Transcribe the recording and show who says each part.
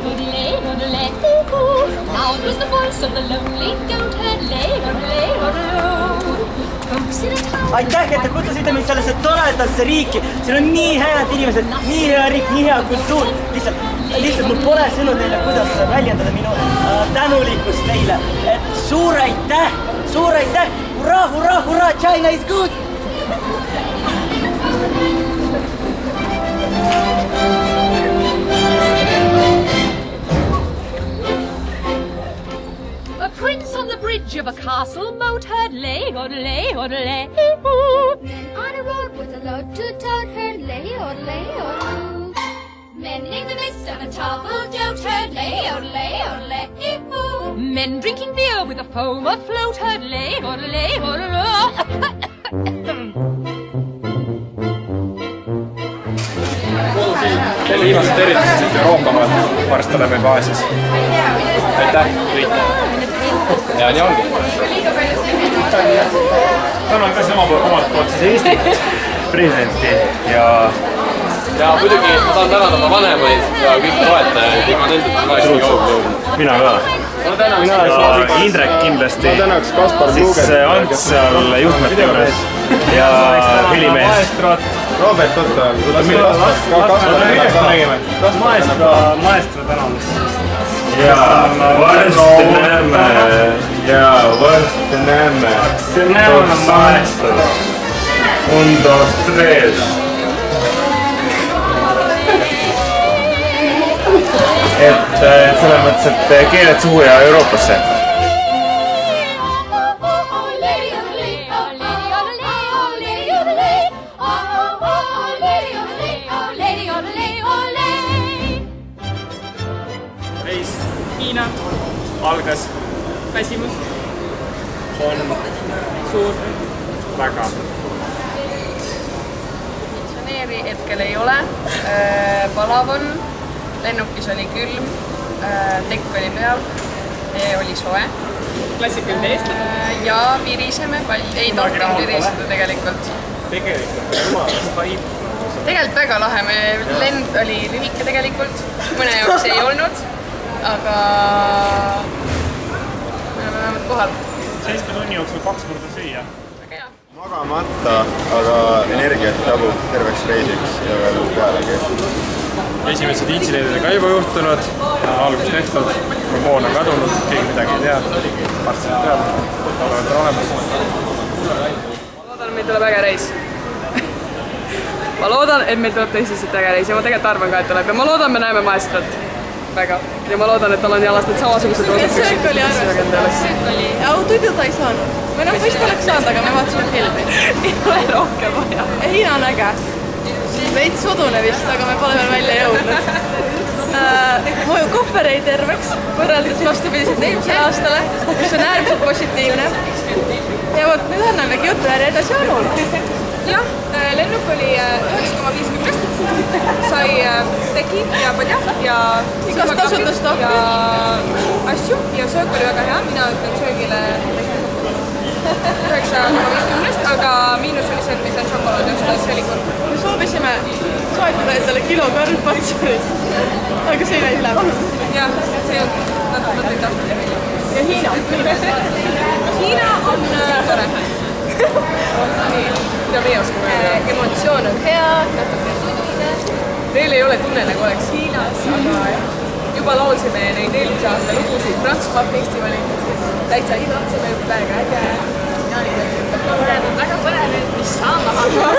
Speaker 1: odelay, odelay, loud was the voice of the lonely goatherd, lay, odelay, odelay. Folks in a town.
Speaker 2: Aitäh, et te kutsusite mind sellesse toredasse riiki. Siin on nii head inimesed, nii hea riik, nii hea kultuur. Lihtsalt mul pole sõnu teile, kuidas väljendada minu tänulikkust teile. Suur aitäh! Hurraa, hurraa, hurraa! China is good!
Speaker 1: A prince on the bridge of a castle moat heard lay, odelay, odelay.
Speaker 3: Men on a road with a load to tote heard lay, odelay, odelay. Men in the midst of a toppled goat heard lay, odelay, odelay.
Speaker 1: Men drinking beer with a foam afloat heard lay, odelay, odelay.
Speaker 4: Viimased eritused Euroopa maalt, varsti oleme juba Aasias. Aitäh kõik! Ja nii ongi. Tänan ka omalt poolt siis Eesti presidenti ja muidugi ma tahan tänada oma vanemaid ja kõik toetajaid, ilma nendeta ka Eesti jõudnud. Mina ka. Ja Indrek kindlasti, siis Ants seal juhtmete juures ja helimees. Robert Otto. Kas maestro tänamist? Ja varsti näeme. Näeme maestro. Un, dos, tres. Et selles mõttes, et keeled suhu ja Euroopasse. Reis Hiina algas. Väsimus on suur. Väga.
Speaker 5: Konditsioneeri hetkel ei ole. Palav on. Lennukis oli külm, tekk oli peal, oli soe.
Speaker 6: Klassikaline eestlane.
Speaker 5: Ja viriseme palju, ei tohtinud viriseda tegelikult. Tegelikult väga lahe, lend oli lühike tegelikult, mõne jaoks ei olnud, aga me oleme vähemalt kohal.
Speaker 4: 7 tunni jooksul 2 korda süüa.
Speaker 5: Väga hea.
Speaker 7: Magamata, aga energiat tabub terveks reisiks ja veel pealegi.
Speaker 4: Esimesed intsidendid ka juba juhtunud, algus tehtud, hormoon on kadunud, keegi midagi ei tea, varsti teab, oled olemas.
Speaker 5: Ma loodan, et meil tuleb äge reis. Ma loodan, et meil tuleb tõsiselt äge reis ja ma tegelikult arvan ka, et tuleb ja ma loodan, me näeme maestrat. Väga. Ja ma loodan, et tal on jalast need samasugused roosad püksid.
Speaker 8: Söök oli arvas. Söök oli. Tuidu ta ei saanud. Või noh, vist oleks saanud, aga me vaatasime filmi.
Speaker 5: Ei ole rohkem vaja.
Speaker 8: Hiina on äge. Veits sudune vist, aga me pole veel välja jõudnud. Mu kohver jäi terveks, võrreldes vastupidiselt eelmisele aastale, mis on äärmiselt positiivne. Ja vot, nüüd annamegi juttu järje edasi Anul.
Speaker 5: Jah, lennuk oli 9,50, sai tegi ja padja ja
Speaker 8: igast tasutustoppi
Speaker 5: ja asju ja söök oli väga hea, mina ütlen söögile 9,50, aga miinus oli see, et me ei saanud šokolaadi osta, see oli kurb.
Speaker 8: Me soovisime soetada endale kilo karmpatsurit, aga see jäi üle.
Speaker 5: Jah, see on, nad ei tahtnud.
Speaker 8: Ja Hiina?
Speaker 5: Hiina on tore. Mida meie oskame öelda? Emotsioon on hea, natuke tunnine. Teil ei ole tunne, nagu oleks Hiinas, aga juba laulsime neid eelmise aasta lugusid Prantsusmaa festivalid. Täitsa idatseme, väga äge. Jaani väga põnev, mis saama hakkab.